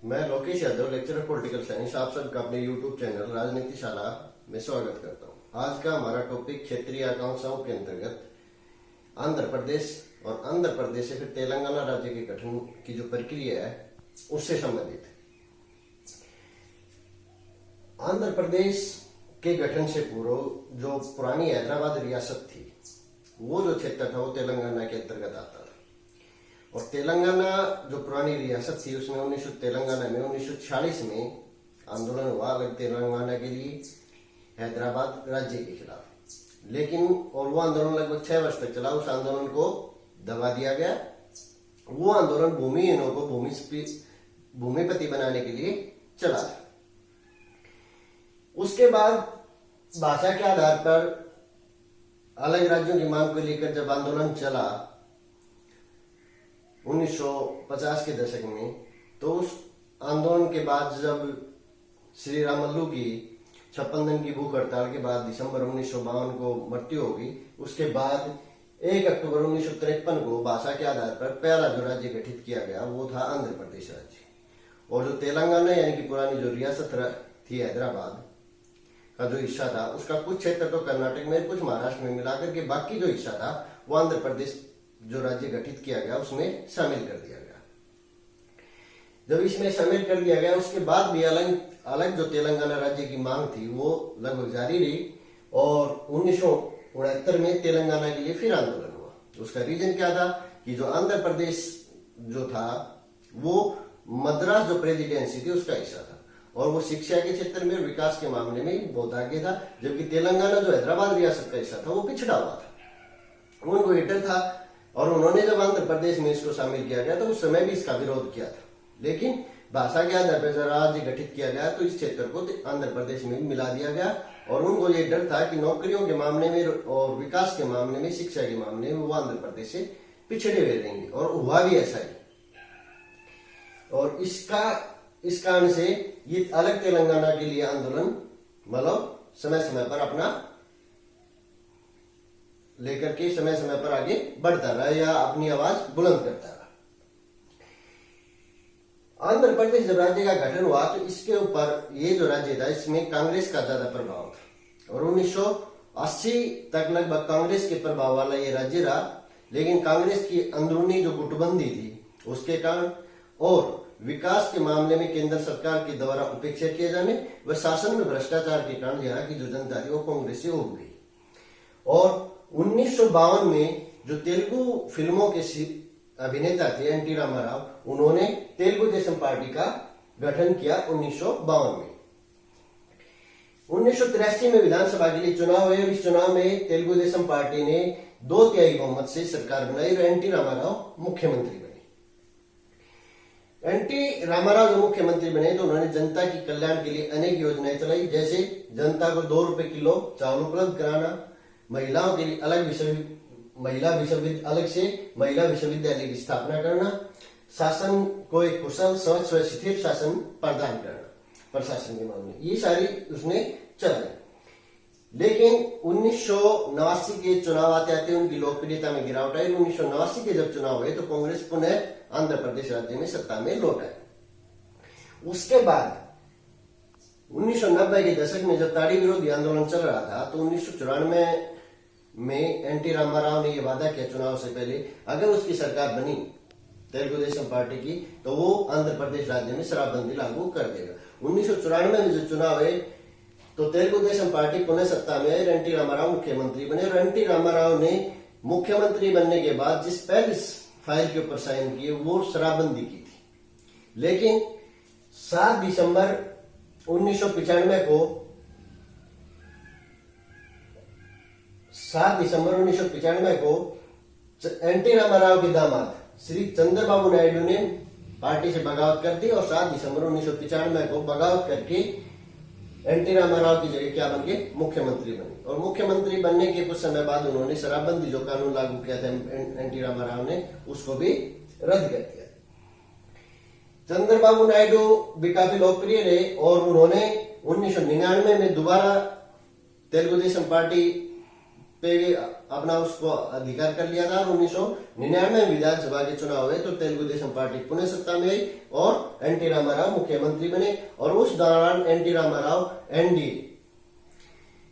मैं Lokesh Yadav, lecturer political science, आप सबका अपने यूट्यूब चैनल राजनीति शाला में स्वागत करता हूं। आज का हमारा टॉपिक क्षेत्रीय आकांक्षाओं के अंतर्गत आंध्र प्रदेश और आंध्र प्रदेश से फिर तेलंगाना राज्य के गठन की जो प्रक्रिया है उससे संबंधित है। आंध्र प्रदेश के गठन से पूर्व जो पुरानी हैदराबाद रियासत थी, वो जो क्षेत्र था वो तेलंगाना के अंतर्गत आता था। और तेलंगाना जो पुरानी रियासत थी उसमें तेलंगाना में 1946 में आंदोलन हुआ अलग तेलंगाना के लिए हैदराबाद राज्य के खिलाफ। लेकिन और वो आंदोलन लगभग 6 वर्ष तक चला। उस आंदोलन को दबा दिया गया। वो आंदोलन भूमिहीनों को भूमिपति बनाने के लिए चला। उसके बाद भाषा के आधार पर अलग राज्यों की मांग को लेकर जब आंदोलन चला 1950 के दशक में, तो उस आंदोलन के बाद जब श्री रामल्लू की 56 दिन की भूख हड़ताल के बाद दिसंबर 1952 को मृत्यु होगी, उसके बाद 1 अक्टूबर 1953 को भाषा के आधार पर पहला जो राज्य गठित किया गया वो था आंध्र प्रदेश राज्य। और जो तेलंगाना यानी कि पुरानी जो रियासत थी हैदराबाद का जो हिस्सा था, उसका कुछ क्षेत्र तो कर्नाटक में, कुछ महाराष्ट्र में मिलाकर के बाकी जो हिस्सा था वो आंध्र प्रदेश जो राज्य गठित किया गया उसमें शामिल कर दिया गया। जब इसमें शामिल कर दिया गया उसके बाद भी अलग जो तेलंगाना राज्य की मांग थी वो लगभग जारी रही। और 1969 में तेलंगाना के लिए फिर आंदोलन हुआ। उसका रीजन क्या था कि जो आंध्र प्रदेश जो था वो मद्रास जो प्रेसिडेंसी थी उसका हिस्सा था और वो शिक्षा के क्षेत्र में विकास के मामले में बहुत आगे था, जबकि तेलंगाना जो हैदराबाद रियासत का हिस्सा था वो पिछड़ा हुआ था। उनको हिटर था और उन्होंने जब आंध्र प्रदेश में इसको शामिल किया गया तो उस समय भी इसका विरोध किया था। लेकिन भाषा के आधार पर राज्य गठित किया गया तो इस क्षेत्र को आंध्र प्रदेश में मिला दिया गया। और उनको ये डर था कि नौकरियों के मामले में और विकास के मामले में, शिक्षा के मामले में वो आंध्र प्रदेश से पिछड़े हुए रहेंगे। और हुआ भी ऐसा ही। और इस कारण से ये अलग तेलंगाना के लिए आंदोलन मतलब समय समय पर अपना लेकर के समय समय पर आगे बढ़ता रहा या अपनी आवाज बुलंद करता रहा। आंध्र प्रदेश जब राज्य का गठन हुआ तो इसके ऊपर ये जो राज्य था इसमें कांग्रेस का ज्यादा प्रभाव था और 1980 तक लगभग कांग्रेस के प्रभाव वाला ये राज्य रहा। लेकिन कांग्रेस की अंदरूनी जो गुटबंदी थी उसके कारण और विकास के मामले में केंद्र सरकार के द्वारा उपेक्षा किए जाने व शासन में भ्रष्टाचार के कारण यहाँ की जो जनता थी वो कांग्रेस से उठ गई। और 1952 में जो तेलुगु फिल्मों के अभिनेता थे एनटी रामाराव, उन्होंने तेलुगु देशम पार्टी का गठन किया 1952 में। 1983 में विधानसभा के लिए चुनाव हुए और इस चुनाव में तेलुगु देशम पार्टी ने 2/3 बहुमत से सरकार बनाई और एनटी रामाराव मुख्यमंत्री बने। एनटी रामाराव जो मुख्यमंत्री बने तो उन्होंने जनता की कल्याण के लिए अनेक योजनाएं चलाई, जैसे जनता को 2 रुपए किलो चावल उपलब्ध कराना, महिलाओं के लिए महिला विश्वविद्यालय की स्थापना करना, शासन को एक कुशल स्वच्छ व स्थिर शासन प्रदान करना प्रशासन के मामले, ये सारी उसने चलाई। लेकिन 1989 के चुनाव आते आते उनकी लोकप्रियता में गिरावट आई। 1989 के जब चुनाव हुए तो कांग्रेस पुनः आंध्र प्रदेश राज्य में सत्ता में लौट आई। उसके बाद 1990 के दशक में जब ताड़ी विरोधी आंदोलन चल रहा था तो 1994 में एनटी रामाराव ने यह वादा किया चुनाव से पहले, अगर उसकी सरकार बनी तेलुगु देशम पार्टी की तो वो आंध्र प्रदेश राज्य में शराबबंदी लागू कर देगा। 1994 में जो चुनाव है तो तेलुगु देशम पार्टी पुनः सत्ता में आई, एनटी रामाराव मुख्यमंत्री बने और एनटी रामाराव ने मुख्यमंत्री बनने के बाद जिस पहली फाइल के ऊपर साइन किए वो शराबबंदी की थी। लेकिन 7 दिसंबर 1995 को एनटी रामाराव के दामाद श्री चंद्रबाबू नायडू ने पार्टी से बगावत कर दी और 7 दिसंबर 1995 को बगावत करके एनटी रामाराव की जगह क्या बन गए, मुख्यमंत्री बने। और मुख्यमंत्री बनने के कुछ समय बाद उन्होंने शराबबंदी जो कानून लागू किया था एनटी रामाराव ने, उसको भी रद्द कर दिया। चंद्रबाबू नायडू भी काफी लोकप्रिय रहे और उन्होंने 1999 में दोबारा तेलुगु देशम पार्टी पे अपना उसको अधिकार कर लिया था। और 1999 में विधानसभा के चुनाव हुए तो तेलुगु देशम पार्टी पुनः सत्ता में आई और एन टी रामाराव मुख्यमंत्री बने। और उस दौरान एन टी रामाराव एनडीए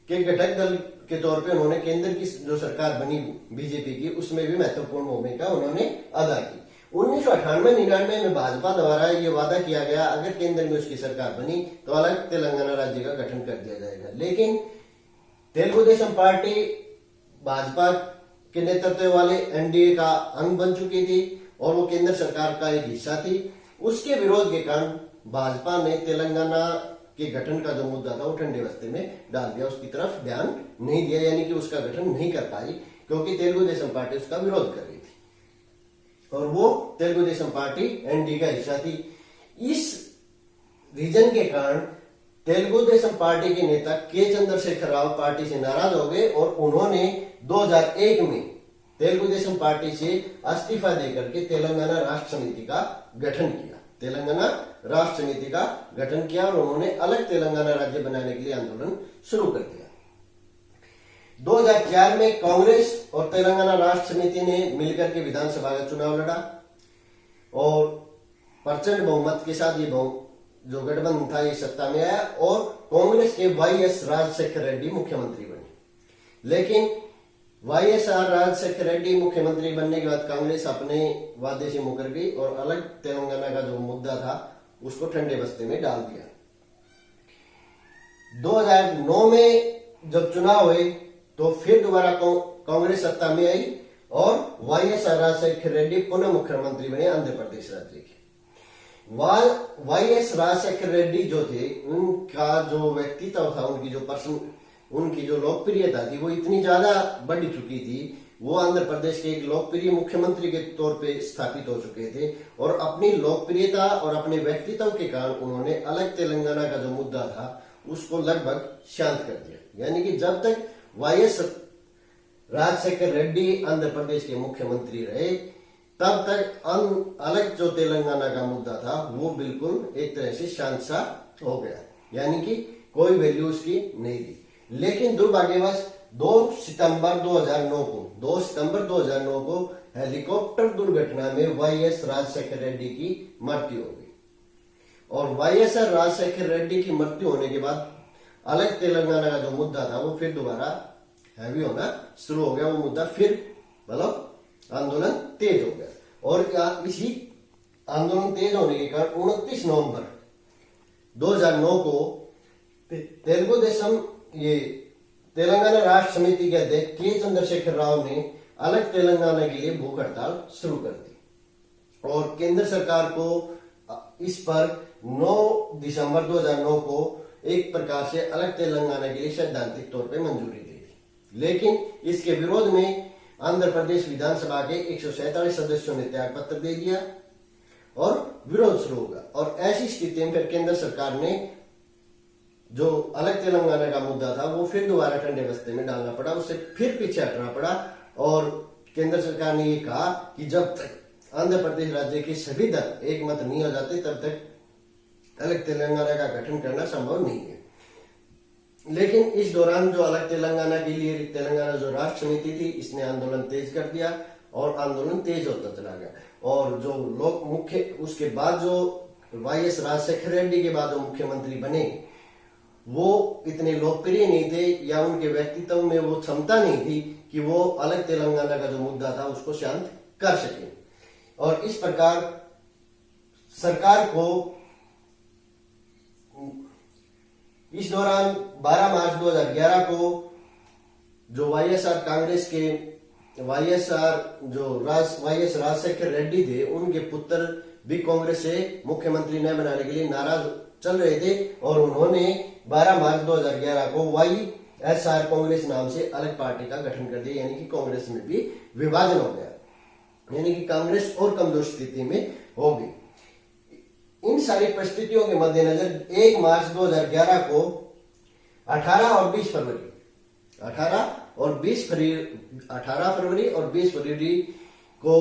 के घटक दल के तौर पे उन्होंने केंद्र की जो सरकार बनी बीजेपी की, उसमें भी महत्वपूर्ण भूमिका उन्होंने अदा की। 1998-99 में भाजपा द्वारा ये वादा किया गया अगर केंद्र में उसकी सरकार बनी तो अलग तेलंगाना राज्य का गठन कर दिया जाएगा। लेकिन तेलुगु देशम पार्टी भाजपा के नेतृत्व वाले एनडीए का अंग बन चुकी थी और वो केंद्र सरकार का एक हिस्सा थी। उसके विरोध के कारण भाजपा ने तेलंगाना के गठन का जो मुद्दा था वो ठंडे बस्ते में डाल दिया, उसकी तरफ ध्यान नहीं दिया, यानी कि उसका गठन नहीं कर पाई क्योंकि तेलुगु देशम पार्टी उसका विरोध कर रही थी और वो तेलुगु देशम पार्टी एनडीए का हिस्सा थी। इस रीजन के कारण तेलुगु देशम पार्टी के नेता के चंद्रशेखर राव पार्टी से नाराज हो गए और उन्होंने 2001 में तेलुगु देशम पार्टी से इस्तीफा देकर के तेलंगाना राष्ट्र समिति का गठन किया। तेलंगाना राष्ट्र समिति का गठन किया और उन्होंने अलग तेलंगाना राज्य बनाने के लिए आंदोलन शुरू कर दिया। 2004 में कांग्रेस और तेलंगाना राष्ट्र समिति ने मिलकर के विधानसभा का चुनाव लड़ा और प्रचंड बहुमत के साथ ये जो गठबंधन था ये सत्ता में आया और कांग्रेस के वाईएस राजशेखर रेड्डी मुख्यमंत्री बने। लेकिन वाईएसआर राजशेखर रेड्डी मुख्यमंत्री बनने के बाद कांग्रेस अपने वादे से मुकर गई और अलग तेलंगाना का जो मुद्दा था उसको ठंडे बस्ते में डाल दिया। 2009 में जब चुनाव हुए तो फिर दोबारा कांग्रेस सत्ता में आई और वाईएसआर राजशेखर रेड्डी पुनः मुख्यमंत्री बने आंध्र प्रदेश राज्य के। वाईएस राजशेखर रेड्डी जो थे उनका जो व्यक्तित्व था, उनकी जो लोकप्रियता थी वो इतनी ज्यादा बढ़ चुकी थी, वो आंध्र प्रदेश के एक लोकप्रिय मुख्यमंत्री के तौर पे स्थापित हो चुके थे और अपनी लोकप्रियता और अपने व्यक्तित्व के कारण उन्होंने अलग तेलंगाना का जो मुद्दा था उसको लगभग शांत कर दिया। यानी कि जब तक वाईएस राजशेखर रेड्डी आंध्र प्रदेश के मुख्यमंत्री रहे तब तक अलग जो तेलंगाना का मुद्दा था वो बिल्कुल एक तरह से शांत सा हो गया, यानी कि कोई वैल्यू उसकी नहीं थी। लेकिन दुर्भाग्यवश 2 सितंबर 2009 को हेलीकॉप्टर दुर्घटना में वाईएस राजशेखर रेड्डी की मृत्यु हो गई और वाईएस राजशेखर रेड्डी की मृत्यु होने के बाद अलग तेलंगाना का जो मुद्दा था वो फिर दोबारा हैवी होना शुरू हो गया। वो मुद्दा फिर मतलब आंदोलन तेज हो गया और इसी आंदोलन तेज होने के कारण 29 नवंबर 2009 को तेलुगु देशम तेलंगाना राष्ट्र समिति के अध्यक्ष के चंद्रशेखर राव ने अलग तेलंगाना के लिए भूख हड़ताल शुरू कर दी और केंद्र सरकार को इस पर 9 दिसंबर 2009 को एक प्रकार से अलग तेलंगाना के लिए सैद्धांतिक तौर पर मंजूरी दे दी। लेकिन इसके विरोध में आंध्र प्रदेश विधानसभा के 147 सदस्यों ने त्याग पत्र दे दिया और विरोध शुरू होगा और ऐसी स्थिति में फिर केंद्र सरकार ने जो अलग तेलंगाना का मुद्दा था वो फिर दोबारा ठंडे बस्ते में डालना पड़ा, उससे फिर पीछे हटना पड़ा और केंद्र सरकार ने ये कहा कि जब तक आंध्र प्रदेश राज्य के सभी दल एक मत नहीं हो जाते तब तक अलग तेलंगाना का गठन करना संभव नहीं है। लेकिन इस दौरान जो अलग तेलंगाना के लिए तेलंगाना जो राष्ट्र समिति थी इसने आंदोलन तेज कर दिया और आंदोलन तेज होता चला गया और जो लोग मुख्य उसके बाद जो वाईएस राजशेखर रेड्डी के बाद जो मुख्यमंत्री बने वो इतने लोकप्रिय नहीं थे या उनके व्यक्तित्व में वो क्षमता नहीं थी कि वो अलग तेलंगाना का जो मुद्दा था उसको शांत कर सके और इस प्रकार सरकार को इस दौरान 12 मार्च 2011 को जो वाईएसआर कांग्रेस के वाईएस राजशेखर रेड्डी थे उनके पुत्र भी कांग्रेस से मुख्यमंत्री न बनाने के लिए नाराज चल रहे थे और उन्होंने 12 मार्च 2011 को वाईएसआर कांग्रेस नाम से अलग पार्टी का गठन कर दिया, यानी कि कांग्रेस में भी विभाजन हो गया, यानी कि कांग्रेस और कमजोर स्थिति में हो गई। इन सारी परिस्थितियों के मद्देनजर 1 मार्च 2011 को 18 फरवरी और 20 फरवरी को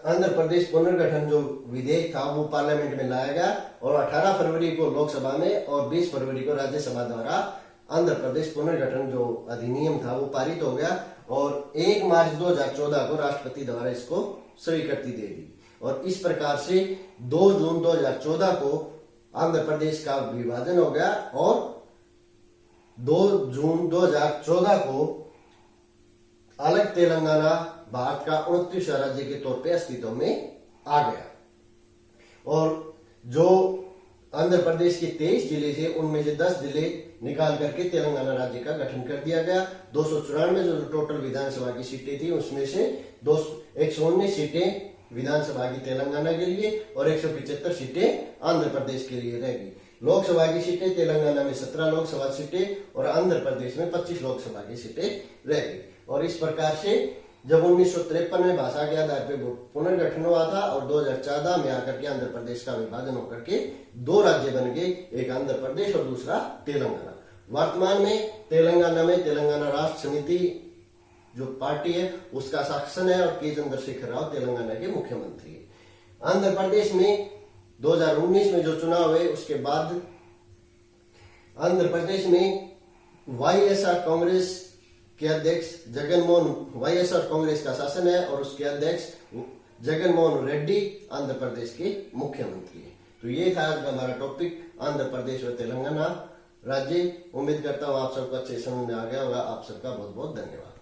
आंध्र प्रदेश पुनर्गठन जो विधेयक था वो पार्लियामेंट में लाया गया और 18 फरवरी को लोकसभा में और 20 फरवरी को राज्यसभा द्वारा आंध्र प्रदेश पुनर्गठन जो अधिनियम था वो पारित हो गया और 1 मार्च 2014 को राष्ट्रपति द्वारा इसको स्वीकृति दे दी। और इस प्रकार से 2 जून 2014 को आंध्र प्रदेश का विभाजन हो गया और 2 जून 2014 को अलग तेलंगाना भारत का 29वां राज्य के तौर पे अस्तित्व में आ गया। और जो आंध्र प्रदेश के 23 जिले थे उनमें से 10 जिले निकाल करके तेलंगाना राज्य का गठन कर दिया गया। 294 जो टोटल विधानसभा की सीटें थी उसमें से 119 सीटें विधानसभा की तेलंगाना के लिए और 175 सीटें आंध्र प्रदेश के लिए रहेगी। लोकसभा की सीटें तेलंगाना में 17 लोकसभा सीटें और आंध्र प्रदेश में 25 लोकसभा की सीटें रहेगी। और इस प्रकार से जब 1953 में भाषा के आधार पर पुनर्गठन हुआ था और 2014 में आकर के आंध्र प्रदेश का विभाजन होकर के 2 राज्य बन गए, एक आंध्र प्रदेश और दूसरा तेलंगाना। वर्तमान में तेलंगाना में तेलंगाना राष्ट्र समिति जो पार्टी है उसका शासन है और के चंद्रशेखर राव तेलंगाना के मुख्यमंत्री है। आंध्र प्रदेश में 2019 में जो चुनाव हुए उसके बाद आंध्र प्रदेश में वाईएसआर कांग्रेस के अध्यक्ष वाईएसआर कांग्रेस का शासन है और उसके अध्यक्ष जगनमोहन रेड्डी आंध्र प्रदेश के मुख्यमंत्री है। तो ये था आज का हमारा टॉपिक, आंध्र प्रदेश और तेलंगाना राज्य। उम्मीद करता हूँ आप सबको अच्छे समझ में आ गया होगा। आप सबका बहुत बहुत धन्यवाद।